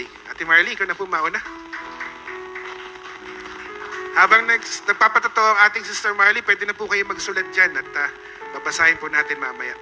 Ate Marley, ikaw na po mauna. Habang nagpapatotoo ang ating Sister Marley, pwede na po kayo magsulat dyan at babasahin po natin mamaya.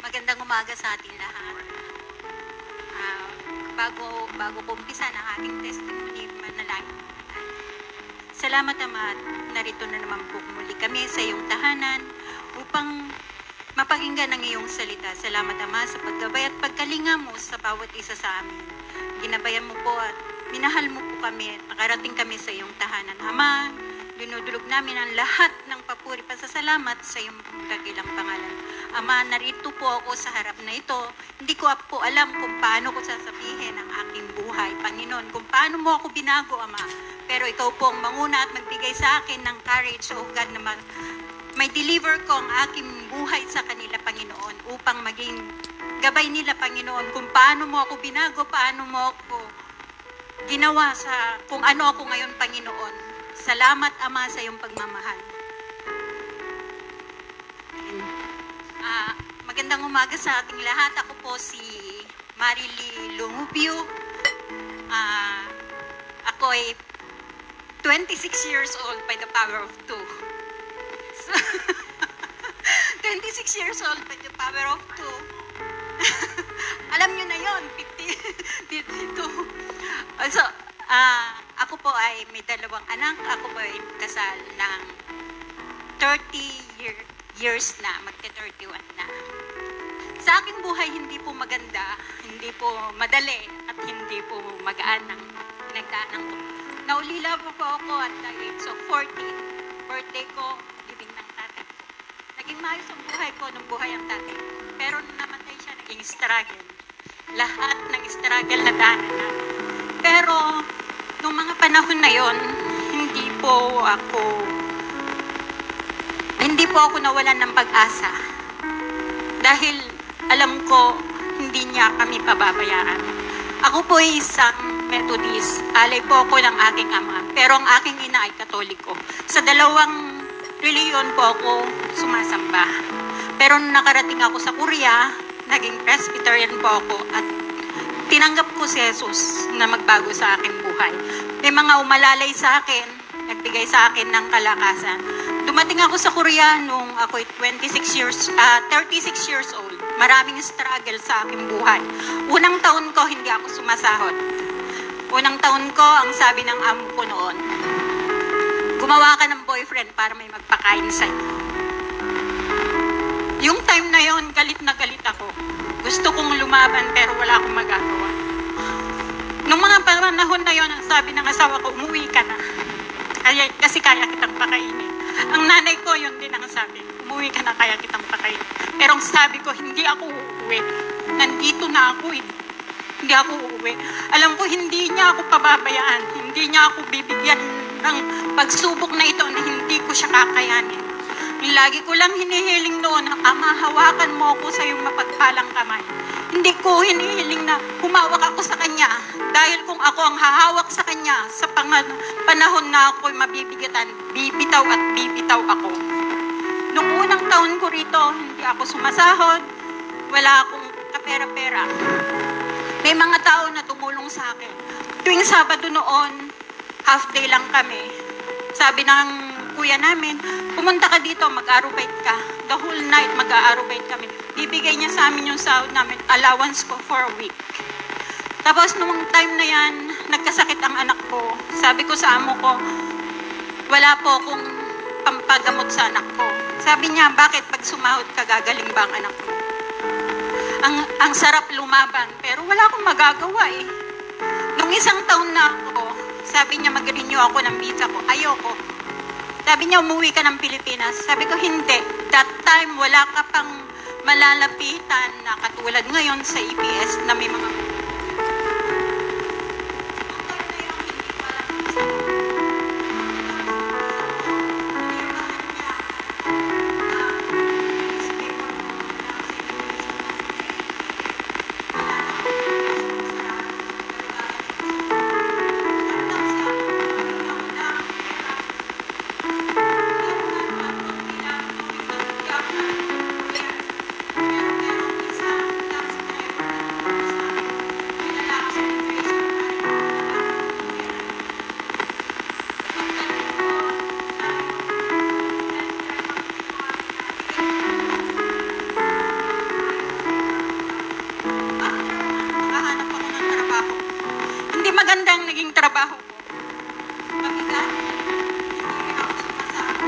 Magandang umaga sa ating lahat. Bago ko umpisa ng aking testimony, manalangin. Salamat Ama, narito na naman po muli kami sa iyong tahanan upang mapakinggan ang iyong salita. Salamat Ama sa paggabay at pagkalinga mo sa bawat isa sa amin. Ginabayan mo po at minahal mo po kami at nakarating kami sa iyong tahanan. Ama, dinudulog namin ang lahat ng papuri pasasalamat sa iyong dakilang pangalan. Ama, narito po ako sa harap na ito. Hindi ko po alam kung paano ko sasabihin ang aking buhay, Panginoon, kung paano mo ako binago, Ama. Pero ikaw po ang manguna at magbigay sa akin ng courage, O God, na may deliver ko ang aking buhay sa kanila, Panginoon, upang maging gabay nila, Panginoon, kung paano mo ako binago, paano mo ako ginawa sa kung ano ako ngayon, Panginoon. Salamat, Ama, sa iyong pagmamahal. Magandang umaga sa ating lahat. Ako po si Marily Lumubio. Ako ay 26 years old by the power of 2. So, 26 years old by the power of 2. Alam nyo na yon, 52. So, ako po ay may dalawang anak. Ako po ay kasal ng 30 years na, magte-31 na. Sa aking buhay, hindi po maganda, hindi po madali, at hindi po magaan ang pinagdaanan ko. Naulila po ako at the age of 14. Birthday ko, living ng tatay ko. Naging maayos ang buhay ko nung buhay ang tatay ko. Pero nung namatay siya, naging struggle. Lahat ng struggle na daanan namin. Pero, nung mga panahon na yon, hindi po ako nawalan ng pag-asa. Dahil alam ko, hindi niya kami pababayaan. Ako po ay isang Methodist. Alay po ako ng aking ama. Pero ang aking ina ay Katoliko. Sa dalawang reliyon po ako sumasamba. Pero nung nakarating ako sa Korea, naging Presbyterian po ako at tinanggap ko si Jesus na magbago sa aking buhay. May mga umalalay sa akin, nagbigay sa akin ng kalakasan. Dumating ako sa Korea nung ako'y 36 years old. Maraming struggle sa aking buhay. Unang taon ko, hindi ako sumasahod. Unang taon ko, ang sabi ng amo ko noon, gumawa ka ng boyfriend para may magpakain sa'yo. Yung time na yon, galit na galit ako. Gusto kong lumaban pero wala akong magagawa. Nung mga panahon na yon, ang sabi ng asawa ko, umuwi ka na. Kasi kaya kitang pakainin. Ang nanay ko, yun din ang sabi, umuwi ka na, kaya kitang pakainin. Pero ang sabi ko, hindi ako uuwi. Nandito na ako eh. Hindi ako uuwi. Alam ko, hindi niya ako pababayaan. Hindi niya ako bibigyan ng pagsubok na ito na hindi ko siya kakayanin. Lagi ko lang hinihiling noon, Ama, hawakan mo ako sa iyong mapagpalang kamay. Hindi ko hinihiling na humawak ako sa Kanya. Dahil kung ako ang hahawak sa Kanya, sa panahon na ako'y mabibigatan, bibitaw at bibitaw ako. Nung unang taon ko rito, hindi ako sumasahod, wala akong kapera-pera. May mga tao na tumulong sa akin. Tuwing Sabado noon, half day lang kami. Sabi ng kuya namin, pumunta ka dito, mag-arubate ka. The whole night, mag-arubate kami. Bibigay niya sa amin yung sahod namin, allowance ko for a week. Tapos, nung time na yan, nagkasakit ang anak ko. Sabi ko sa amo ko, wala po akong pampagamot sa anak ko. Sabi niya, bakit pag sumahod ka, gagaling ba ang anak ko? Ang sarap lumaban, pero wala akong magagawa eh. Nung isang taon na ako, sabi niya, mag-renew ako ng visa ko. Ayoko. Sabi niya, umuwi ka ng Pilipinas. Sabi ko, hindi. That time, wala ka pang malalapitan na katulad ngayon sa EPS na may mga Maganda ang naging trabaho ko. Mabigat. Hindi ako sumasama.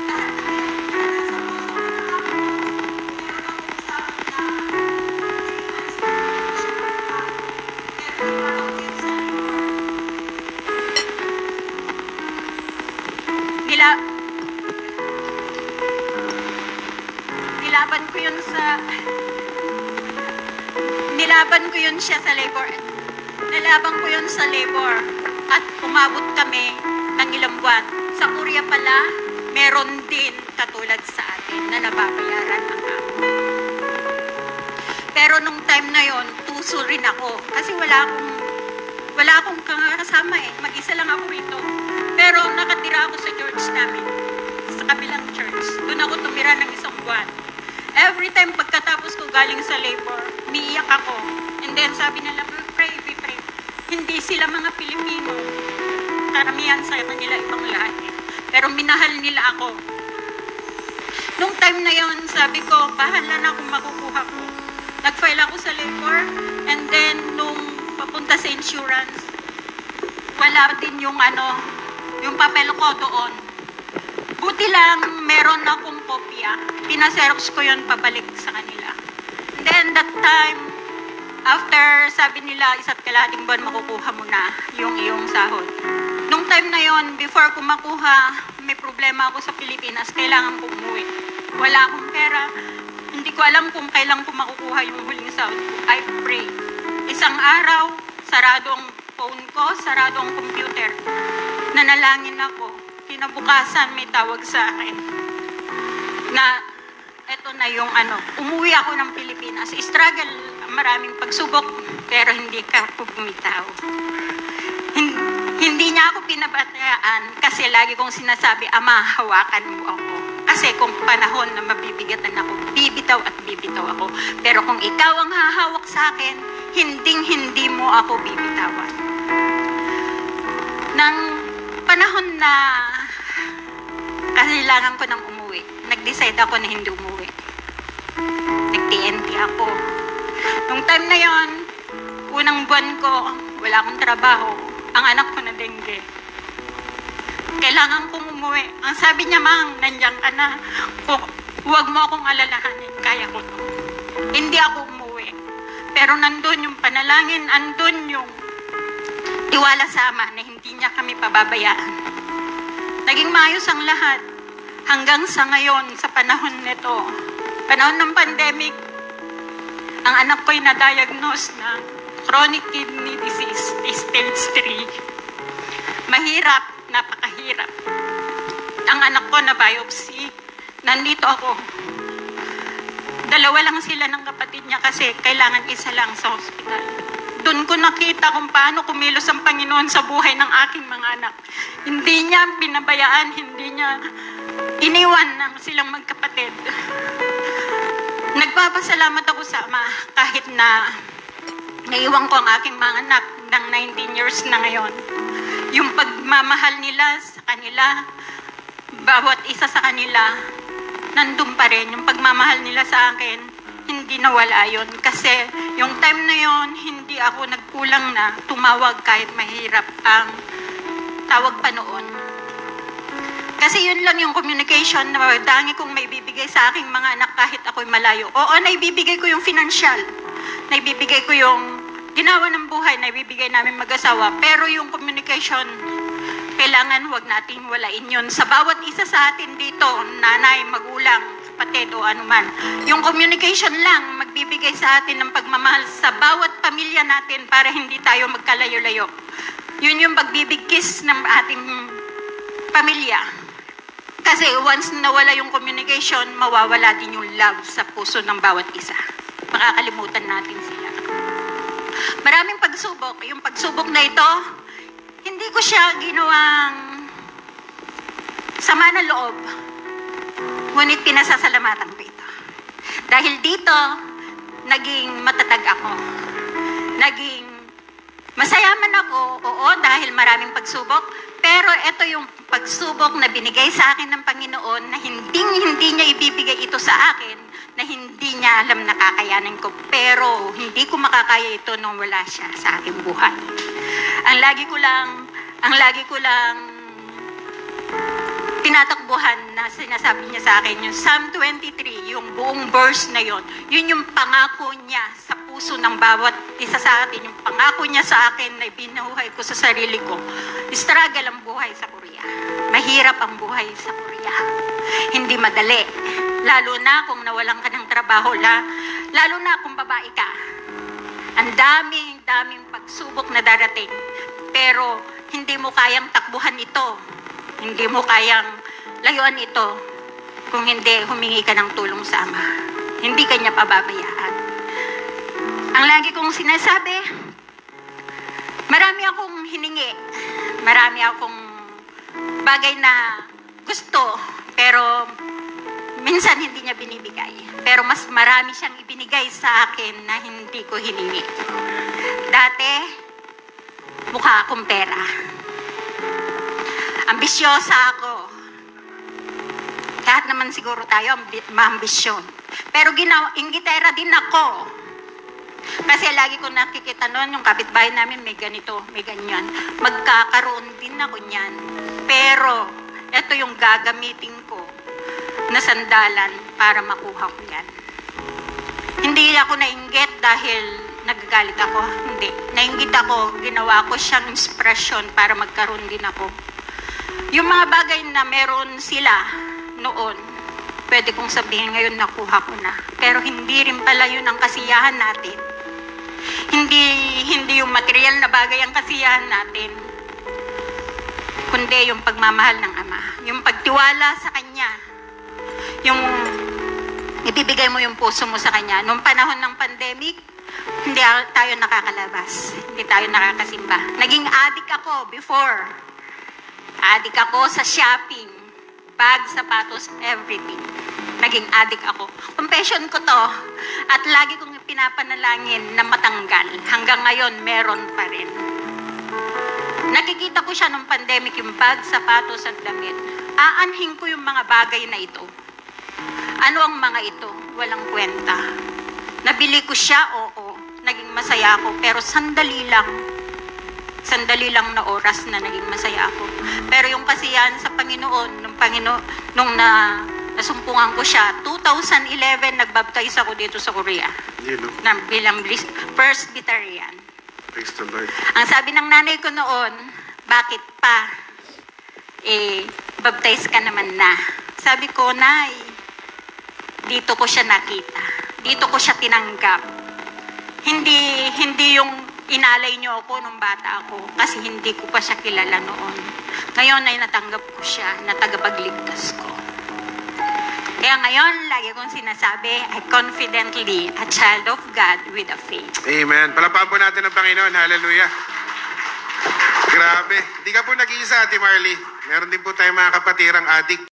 Lahat ng nasa puso ko na ako. Meron akong usapan na nilaban ko yun siya sa labor. Nalaban ko yun sa labor. At umabot kami ng ilang buwan. Sa Korea pala, meron din katulad sa atin na nababayaran ang amo. Pero nung time na yon, tuso rin ako. Kasi wala akong kasama eh. Mag-isa lang ako rito. Pero nakatira ako sa church namin. Sa kabilang church. Doon ako tumira ng isang buwan. Every time pagkatapos ko galing sa labor, umiiyak ako. And then sabi nila, we pray. Hindi sila mga Pilipino. Karamihan sa kanila ibang lahi. Pero minahal nila ako. Nung time na yon, sabi ko, bahala na kung makukuha ko. Nag-file ako sa labor. And then, nung papunta sa insurance, wala din yung papel ko doon. Buti lang, meron akong kopya. Pinaserox ko yun pabalik sa kanila. And then that time, after sabi nila, 1.5 buwan makukuha mo na yung iyong sahod. Nung time na yon, before ko makuha, may problema ako sa Pilipinas, kailangan ko umuwi. Wala akong pera. Hindi ko alam kung kailan ko makukuha yung huling sahod ko. I pray. Isang araw, sarado ang phone ko, sarado ang computer. Nanalangin ako. Kinabukasan may tawag sa akin na eto na yung umuwi ako ng Pilipinas. Struggle, maraming pagsubok, pero hindi ka bumitaw. Hindi niya ako pinabatayaan kasi lagi kong sinasabi, Ama, hawakan mo ako. Kasi kung panahon na mabibigatan ako, bibitaw at bibitaw ako. Pero kung ikaw ang hahawak sa akin, hindi mo ako bibitawan. Nang panahon na kailangan ko nang umuwi, nag-decide ako na hindi umuwi. Nag-TNT ako. Nung time na yon, unang buwan ko, wala akong trabaho. Ang anak ko na dengue. Kailangan kong umuwi. Ang sabi niya, Mang, nandiyan ka na. Huwag mo akong alalahanin. Kaya ko to. Hindi ako umuwi. Pero nandun yung panalangin, andun yung tiwala sa Ama na hindi niya kami pababayaan. Naging maayos ang lahat. Hanggang sa ngayon, sa panahon nito, panahon ng pandemic, ang anak ko'y na-diagnose na chronic kidney disease, stage 3. Mahirap, napakahirap. Ang anak ko na biopsy, nandito ako. 2 lang sila ng kapatid niya kasi kailangan isa lang sa hospital. Doon ko nakita kung paano kumilos ang Panginoon sa buhay ng aking mga anak. Hindi niya pinabayaan, hindi niya iniwan ng silang magkapatid. Nagpapasalamat ako sa Ama kahit na naiwan ko ang aking mga anak ng 19 years na ngayon. Yung pagmamahal nila sa kanila, bawat isa sa kanila, nandun pa rin. Yung pagmamahal nila sa akin, hindi nawala yun. Kasi yung time na yun, hindi ako nagkulang na tumawag kahit mahirap ang tawag pa noon. Kasi yun lang yung communication na dangi kong may bibigay sa aking mga anak kahit ako'y malayo. Oo, naibibigay ko yung financial. Naibibigay ko yung ginawa ng buhay, naibibigay namin mag-asawa. Pero yung communication, kailangan wag natin walain yun. Sa bawat isa sa atin dito, nanay, magulang, kapatid o anuman. Yung communication lang, magbibigay sa atin ng pagmamahal sa bawat pamilya natin para hindi tayo magkalayo-layo. Yun yung pagbibigkis ng ating pamilya. Kasi once nawala yung communication, mawawala din yung love sa puso ng bawat isa. Makakalimutan natin sila. Maraming pagsubok. Yung pagsubok na ito, hindi ko siya ginawang sama ng loob. Ngunit pinasasalamatan ko ito. Dahil dito, naging matatag ako. Naging masayaman ako, oo, dahil maraming pagsubok. Pero ito yung pagsubok na binigay sa akin ng Panginoon na hindi niya ibibigay ito sa akin na hindi niya alam na kakayanin ko. Pero hindi ko makakaya ito nung wala siya sa aking buhay. Ang lagi ko lang tinatakbuhan na sinasabi niya sa akin, yung Psalm 23, yung buong verse na yon, yun yung pangako niya sa puso ng bawat isa sa atin, yung pangako niya sa akin na binuhay ko sa sarili ko. Struggle ang buhay sa Korea. Mahirap ang buhay sa Korea. Hindi madali. Lalo na kung nawalan ka ng trabaho, lalo na kung babae ka. Ang daming pagsubok na darating. Pero hindi mo kayang takbuhan ito. Hindi mo kayang layuan ito kung hindi humingi ka ng tulong sa Ama. Hindi ka niya pababayaan. Ang lagi kong sinasabi, marami akong hiningi. Marami akong bagay na gusto, pero minsan hindi niya binibigay. Pero mas marami siyang ibinigay sa akin na hindi ko hiningi. Dati, mukha akong pera. Ambisyosa ako. Lahat naman siguro tayo maambisyon. Pero inggitera din ako. Kasi lagi ko nakikita noon, yung kapitbahay namin may ganito, may ganyan. Magkakaroon din ako niyan. Pero, ito yung gagamitin ko na sandalan para makuha ko yan. Hindi ako nainggit dahil nagagalit ako. Hindi. Nainggit ako, ginawa ko siyang inspirasyon para magkaroon din ako. Yung mga bagay na meron sila noon, pwede kong sabihin ngayon nakuha ko na. Pero hindi rin pala yun ang kasiyahan natin. Hindi yung material na bagay ang kasiyahan natin, kundi yung pagmamahal ng Ama. Yung pagtiwala sa Kanya. Yung ibibigay mo yung puso mo sa Kanya. Noong panahon ng pandemic, hindi tayo nakakalabas. Hindi tayo nakakasimba. Naging addict ako before. Addict ako sa shopping. Bag, sapatos, everything. Naging addict ako. Confession ko to. At lagi kong pinapanalangin na matanggal. Hanggang ngayon, meron pa rin. Nakikita ko siya nung pandemic, yung bag, sapatos, at damit. Aanhin ko yung mga bagay na ito. Ano ang mga ito? Walang kwenta. Nabili ko siya, oo. Naging masaya ako. Pero sandali lang na oras na naging masaya ako. Pero yung kasiyahan sa Panginoon, nung nasumpungan ko siya, 2011, nagbaptize ako dito sa Korea. Bilang Presbyterian. Praise the Lord. Ang sabi ng nanay ko noon, bakit pa? Baptize ka naman na. Sabi ko, Nay, dito ko siya nakita. Dito ko siya tinanggap. Hindi yung inalay niyo ako nung bata ako kasi hindi ko pa siya kilala noon. Ngayon ay natanggap ko siya na tagapagligtas ko. Kaya ngayon, lagi kong sinasabi, I confidently a child of God with a faith. Amen. Palapaan po natin ang Panginoon. Hallelujah. Grabe. Hindi ka po nag-iisa, Ate Marley. Meron din po tayong mga kapatirang adik.